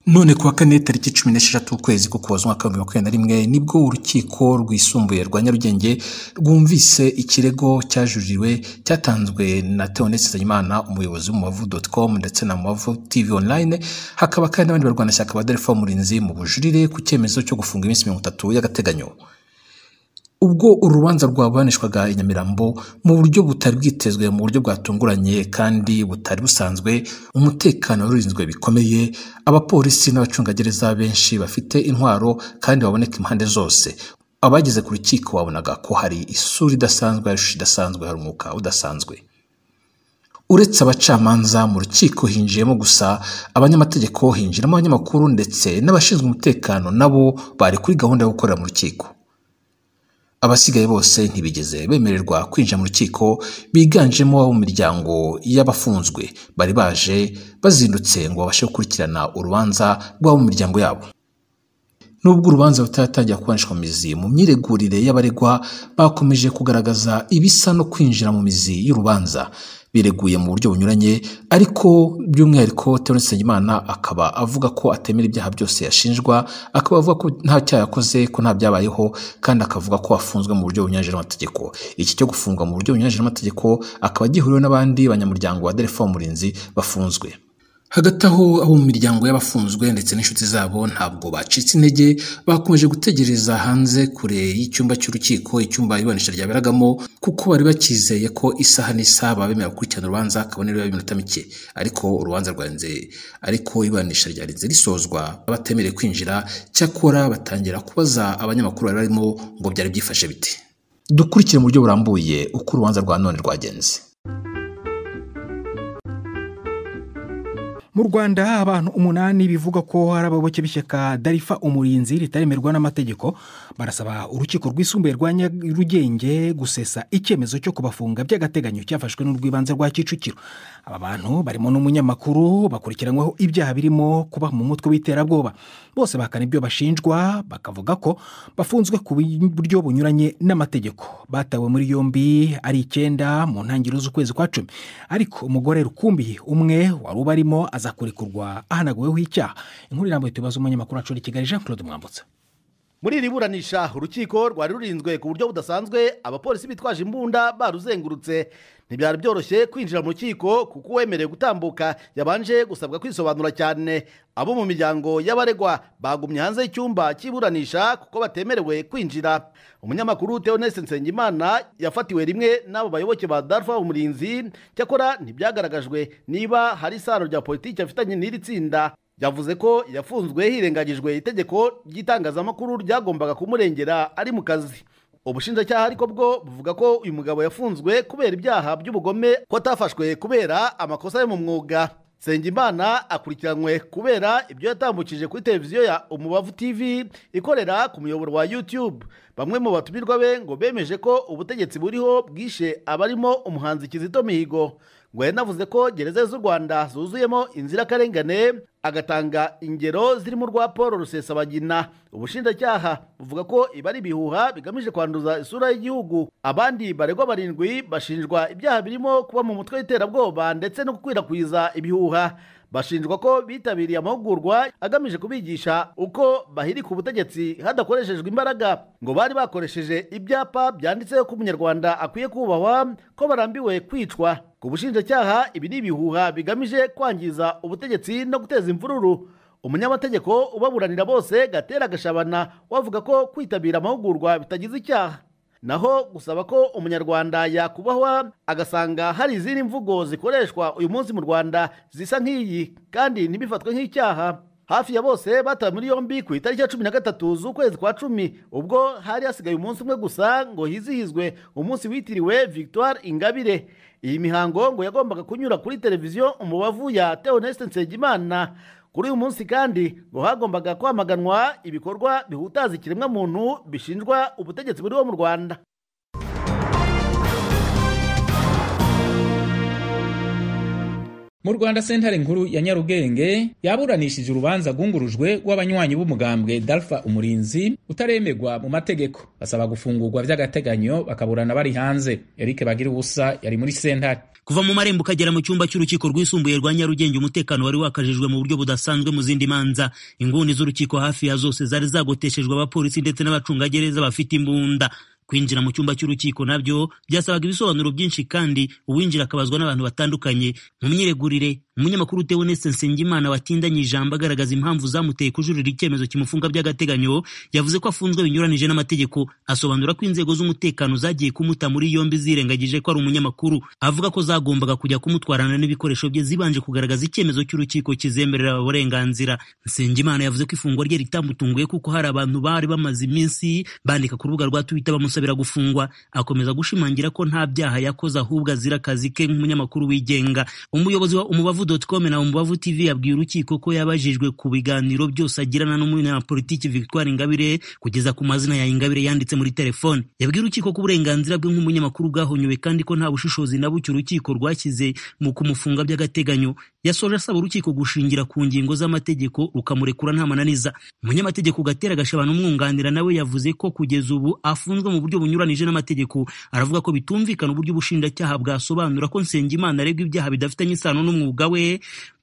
None kuwa kane tariki 16 ukwezi k'Ukuboza umwaka wa 2021 nibwo urukiko rwisumbuye rwa Nyarugenge rwumvise ikirego cyajuririwe cyatanzwe na Theoneste Nsengimana umuyobozi w'umubavu.com ndetse na Mubavu TV online, hakaba kandi n'abandi barwanashyaka ba Delphin Murinzi mu bujurire ku cyemezo cyo gufunga iminsi 30 y'agateganyo. Ubwo urubanza rwabanishwaga i Nyamirambo mu buryo butari bwitezwe, mu buryo bwatunguranye kandi butari busanzwe, umutekano urinzwe bikomeye, abapolisi n'abacungagereza benshi bafite intwaro kandi baboneka impande zose. Abageze ku rukiko babonaga ko hari isura idasanzwe, idasanzwe, hari umwuka udasanzwe. Uretse abacamanza mu rukiko hinjiyemo gusa abanyamategeko, hinjiramo abanyamakuru ndetse n'abashinzwe umutekano nabo bari kuri gahunda yo gukorera mu rukiko. Abasigaye bose ntibigeze bemererwa kwinjira mu rukiko, biganjemo abo mu miryango y'abafunzwe bari baje bazindutse ngo babashe gukurikirana urubanza rw'abo mu miryango yabo. Nubwo urubanza rutatangiye kubanishwa mu mizi, mu myiregurire y'abaregwa bakomeje kugaragaza ibisa no kwinjira mu mizi y'urubanza, bireguye mu buryo bunyuranye, ariko by'umwihariko Theoneste Nsengimana akaba avuga ko atemera ibyaha byose yashinjwa, akaba avuga ko nta cyaha yakoze, ko nta byabayeho, kandi akavuga ko afunzwe mu buryo bunyuranyije n'amategeko. Iki cyo gufungwa mu buryo bunyuranyije n'amategeko akaba gihuriweho n'abandi banyamuryango wa Delphin Murinzi bafunzwe. Hagati aho abo mu miryango y'abafunzwe ndetse n'inshuti zabo ntabwo bacitse intege, bakomeje gutegereza hanze kure y'icyumba cy'urukiko, icyumba iburanisha ryaberagamo, kuko bari bakizeye ko isaha n'isaha babemera gukurikirana urubanza kabone rero iminota mike. Ariko urubanza rwarenze, ariko iburanisha ryarenze risozwa batemereye kwinjira, cyakora batangira kubaza abanyamakuru bari barimo ngo byari byifashe biti. Dukurikire mu buryo burambuye uko urubanza rwa none rwagenze. Mu Rwanda abantu 8 bivuga ko ari abayoboke b'ishyaka Delphin Umurinzi ritaremerwa n'amategeko barasaba urukiko rwisumbuye rwa Nyarugenge gusesa icyemezo cyo kubafunga by'agateganyo cyafashwe n'urwibanze rwa Kicukiro. Aba bantu barimo n'umunyamakuru bakurikiranyweho ibyaha birimo kuba mu mutwe w'iterabwoba. Bose bakana ibyo bashinjwa, bakavuga ko bafunzwe ku buryo bunyuranye n'amategeko. Batawe muri yombi ari 9 mu ntangiriro z'ukwezi kwa 10, ariko umugore rukumbi umwe wari ubarimo aza kurekurwa ahanaguweho icyaha. Inkuru irambuye tubaza umunyamakuru wacu i Kigali Jean Claude Mwambutsa. Muri iri buranisha urukiko rwari rurinzwe ku buryo budasanzwe, abapolisi bitwaje imbunda baruzengurutse. Ntibyari byoroshye kwinjira mu rukiko kuko wemerewe gutambuka yabanje gusabwa kwisobanura cyane. Abo mu miryango y'abaregwa bagumye hanze y'icyumba cy'iburanisha kuko batemerewe kwinjira. Umunyamakuru Theoneste Nsengimana yafatiwe rimwe n'abo bayoboke ba Delphin Umurinzi, cyakora ntibyagaragajwe niba hari isano rya politiki afitanye n'iri tsinda. Yavuze ko yafunzwe hirengagijwe itegeko ry'itangazamakuru ryagombaga kumurengera ari mu kazi. Ubushinjacyaha ariko bwo buvuga ko uyu mugabo yafunzwe kubera ibyaha by'ubugome, ko atafashwe kubera amakosa yo mu mwuga. Nsengimana akurikiranywe kubera ibyo yatambukije kuri televiziyo ya Umubavu TV ikorera ku muyoboro wa YouTube. Bamwe mu batumirwa be ngo bemeje ko ubutegetsi buriho bwishe abarimo umuhanzi Kizito Mihigo. Ngo yanavuze ko gereza z'u Rwanda zuzuyemo inzirakarengane, agatanga ingero zirimo rwa Paul Rusesabagina. Ubushinjacyaha buvuga ko iba ari ibihuha bigamije kwanduza isura y'igihugu. Abandi baregwa 7 bashinjwa ibyaha birimo kuba mu mutwe w'iterabwoba ndetse no gukwirakwiza ibihuha. Bashinjwa ko bitabiriye amahugurwa agamije kubigisha uko bahirika ubutegetsi hadakoreshejwe imbaraga. Ngo bari bakoresheje ibyapa byanditseho ko umunyarwanda akwiye kubahwa, ko barambiwe kwicwa. Ku bushinjacyaha ibi ni ibihuha bigamije kwangiza ubutegetsi no guteza imvururu. Umunyamategeko ubaburanira bose Gatera Gashabana wavuga ko kwitabira amahugurwa bitagize icyaha, naho gusaba ko umunyarwanda yakubahwa agasanga hari izindi mvugo zikoreshwa uyu munsi mu Rwanda zisa nk'iyi kandi ntibifatwe nk'icyaha. hafi ya bose batawe muri yombi ku itariki ya 13 z'ukwezi kwa 10 ubwo hari hasigaye umunsi umwe gusa ngo hizihizwe umunsi witiriwe Victoire Ingabire. Iyi mihango ngo yagombaga kunyura kuri televiziyo umubavu ya Theoneste Nsengimana. Kuri uyu munsi kandi ngo hagombaga kwamaganwa ibikorwa bihutaza ikiremwa muntu bishinjwa ubutegetsi buriho mu Rwanda. Mu Rwanda sentare nkuru ya Nyarugenge yaburanishije urubanza rwungurujwe rw'abanywanyi b'umugambwe Dalpha Umurinzi utaremerwa mu mategeko, basaba gufungurwa vy'agateganyo bakaburana bari hanze. Eric Bagirubusa yari muri sentare. Kuva mu marembo kagera mu cyumba cy'urukiko rwisumbuye rwa Nyarugenge, umutekano wari wakajijwe mu buryo budasanzwe mu zindi manza. Inguni z'urukiko hafi ya zose zari zagoteshejwe abapolisi ndetse n'abacungagereza bafite imbunda. Kwinjira mu cyumba cy'urukiko nabyo byasabaga ibisobanuro byinshi, kandi uwinjira akabazwa n'abantu batandukanye. Mu myiregurire, umunyamakuru Theoneste Nsengimana watindanye ijambo agaragaza impamvu zamuteye kujurira icyemezo kimufunga by'agateganyo, yavuze ko afunzwe binyuranije n'amategeko. Asobanura ko inzego z'umutekano zagiye kumuta muri yombi zirengagije ko ari umunyamakuru. Avuga ko zagombaga kujya kumutwarana n'ibikoresho bye zibanje kugaragaza icyemezo cy'urukiko kizemerera uburenganzira. Nsengimana yavuze ko ifungwa rye ritamutunguye kuko hari abantu bari bamaze iminsi bandika ku rubuga rwa Twitter bamusabira gufungwa. Akomeza gushimangira ko nta byaha yakoze ahubwo azira akazi ke nk'umunyamakuru wigenga. Umuyobozi wa umubavu.com na Umubavu TV yabwiye urukiko ko yabajijwe ku biganiro byose agirana n'umunyapolitiki Victoire Ingabire kugeza ku mazina ya Ingabire yanditse muri telefone. Yabwiye urukiko ko uburenganzira bwe nk'umunyamakuru bwahonywe kandi ko nta bushishozi na bucyo urukiko rwashyize mu kumufunga by'agateganyo. Yasoje asaba urukiko gushingira ku ngingo z'amategeko rukamurekura nta mananiza. Umunyamategeko Gatera Gashabana umwunganira nawe yavuze ko kugeza ubu afunzwe mu buryo bunyuranije n'amategeko. Aravuga ko bitumvikana uburyo ubushinjacyaha bwasobanura ko Nsengimana aregwa ibyaha bidafitanye isano n'umwuga we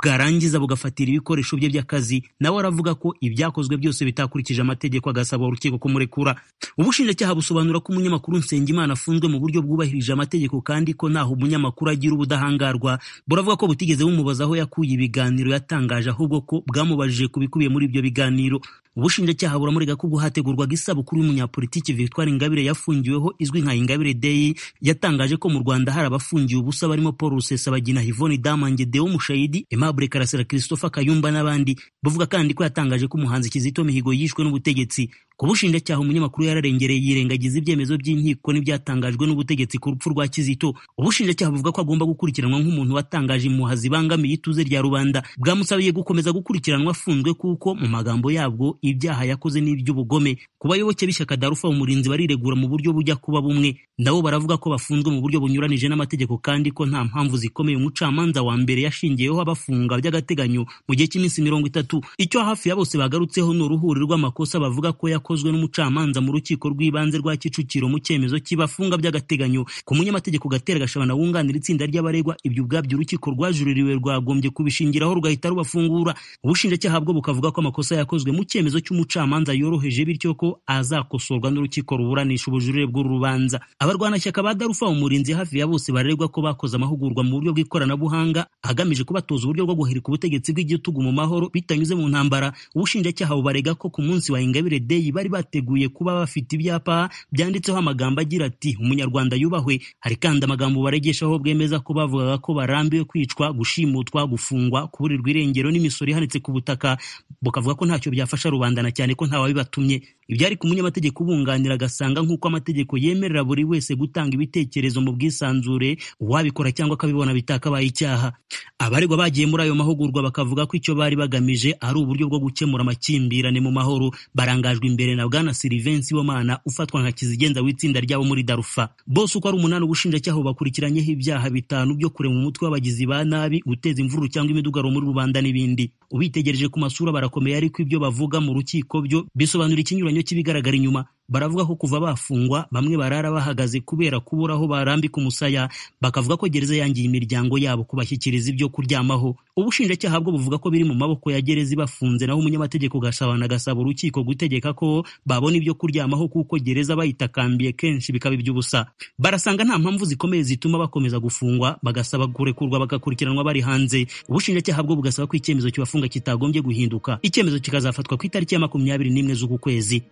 bwarangiza bugafatira ibikoresho bye by'akazi. Nawe aravuga ko ibyakozwe byose bitakurikije amategeko, agasaba urukiko kumurekura. Ubushinjacyaha busobanura ko umunyamakuru Nsengimana afunzwe mu buryo bwubahirije amategeko kandi ko naho umunyamakuru agira ubudahangarwa. Buravuga ko butigeze bumubaza aho yakuye ibiganiro yatangaje, ahubwo ko bwamubajije kubikubiye muri ibyo biganiro. Ubushinjacyaha buramurega ko hategurwaga isabukuru y'umunyapolitiki Victoire Ingabire yafungiweho izwi nka Ingabire Day. Yatangaje ko mu Rwanda hari abafungiwe ubusa barimo Paul Rusesabagina, Yvonne Damange, Deo Mushayidi, Aimable Karasira, Christopher Kayumba n'abandi. Bavuga kandi ko yatangaje ko umuhanzi Kizito Mihigo yishwe n'ubutegetsi. Ku bushinjacyaha umunyamakuru yararengereye yirengagiza ibyemezo by'inkiko n'ibyatangajwe n'ubutegetsi ku rupfu rwa Kizito. Ubushinjacyaha buvuga ko agomba gukurikiranwa nk'umuntu watangaje impuha zibangamiye ituze rya rubanda. Bwamusabiye gukomeza gukurikiranwa afunzwe kuko mu magambo yabwo ibyaha yakoze n'iby'ubugome. Ku bayoboke b'ishyaka Dalpha Umurinzi bariregura mu buryo bujya kuba bumwe. Nabo baravuga ko bafunzwe mu buryo bunyuranije n'amategeko kandi ko nta mpamvu zikomeye umucamanza wa mbere yashingiyeho abafunga by'agateganyo mu gihe cy'iminsi 30. Icyo hafi ya bose bagarutseho ni uruhuri rw'amakosa bavuga ko yakozwe n'umucamanza mu rukiko rw'ibanze rwa Kicukiro mu cyemezo kibafunga by'agateganyo. Ku munyamategeko Gatera Gashabana wunganira itsinda ry'abaregwa, ibyo ubwabyo urukiko rwajuririwe rwagombye kubishingiraho rugahita rubafungura. Ubushinjacyaha bwo bukavuga ko amakosa yakozwe mu cyemezo cy'umucamanza yoroheje, bityo ko azakosorwa n'urukiko ruburanisha ubujurire bw'uru rubanza. Abarwanashyaka ba Dalpha Umurinzi hafi ya bose baregwa ko bakoze amahugurwa mu buryo bw'ikoranabuhanga agamije kubatoza uburyo bwo guhirika ubutegetsi bw'igitugu mu mahoro bitanyuze mu ntambara. Ubushinjacyaha bubarega ko ku munsi wa Ingabire Day bari bateguye kuba bafite ibyapa byanditseho amagambo agira ati umunyarwanda yubahwe. Hari kandi amagambo baregeshaho bwemeza ko bavugaga ko barambiwe kwicwa, gushimutwa, gufungwa, kuburirwa irengero n'imisoro ihanitse ku butaka. Bukavuga ko ntacyo byafasha rubanda na cyane ko ntawabibatumye. Ibyari ku munyamategeko ubunganira agasanga nk'uko amategeko yemerera buri wese gutanga ibitekerezo mu bwisanzure, uwabikora cyangwa akabibona bitakabaye icyaha. Abaregwa bagiye muri ayo mahugurwa bakavuga ko icyo bari bagamije ari uburyo bwo gukemura amakimbirane mu mahoro. Barangajwe imbere na Bwana Sylvain Sibomana ufatwa nka kizigenza w'itsinda ryabo muri Dalpha. Bose uko ari 8 ubushinjacyaha bakurikiranyeho ibyaha 5 byo kurema umutwe w'abagizi ba nabi, guteza imvururu cyangwa imidugaro muri rubanda n'ibindi. Ubitegereje ku masura barakomeye, ariko ibyo bavuga mu rukiko byo bisobanura ikinyuranyo kibigaragara inyuma. Baravuga ko kuva bafungwa bamwe barara bahagaze kubera kubura aho barambika umusaya. Bakavuga ko gereza yangiye imiryango yabo kubashyikiriza ibyo kuryamaho. Ubushinjacyaha bwo buvuga ko biri mu maboko ya gereza ibafunze, naho umunyamategeko Gashabana agasaba urukiko gutegeka ko babona ibyo kuryamaho kuko gereza bayitakambiye kenshi bikaba iby'ubusa. Barasanga nta mpamvu zikomeye zituma bakomeza gufungwa, bagasaba kurekurwa bagakurikiranwa bari hanze. Ubushinjacyaha bwo bugasaba ko icyemezo kibafunga kitagombye guhinduka. Icyemezo kikazafatwa ku itariki ya 21 z'uku kwezi.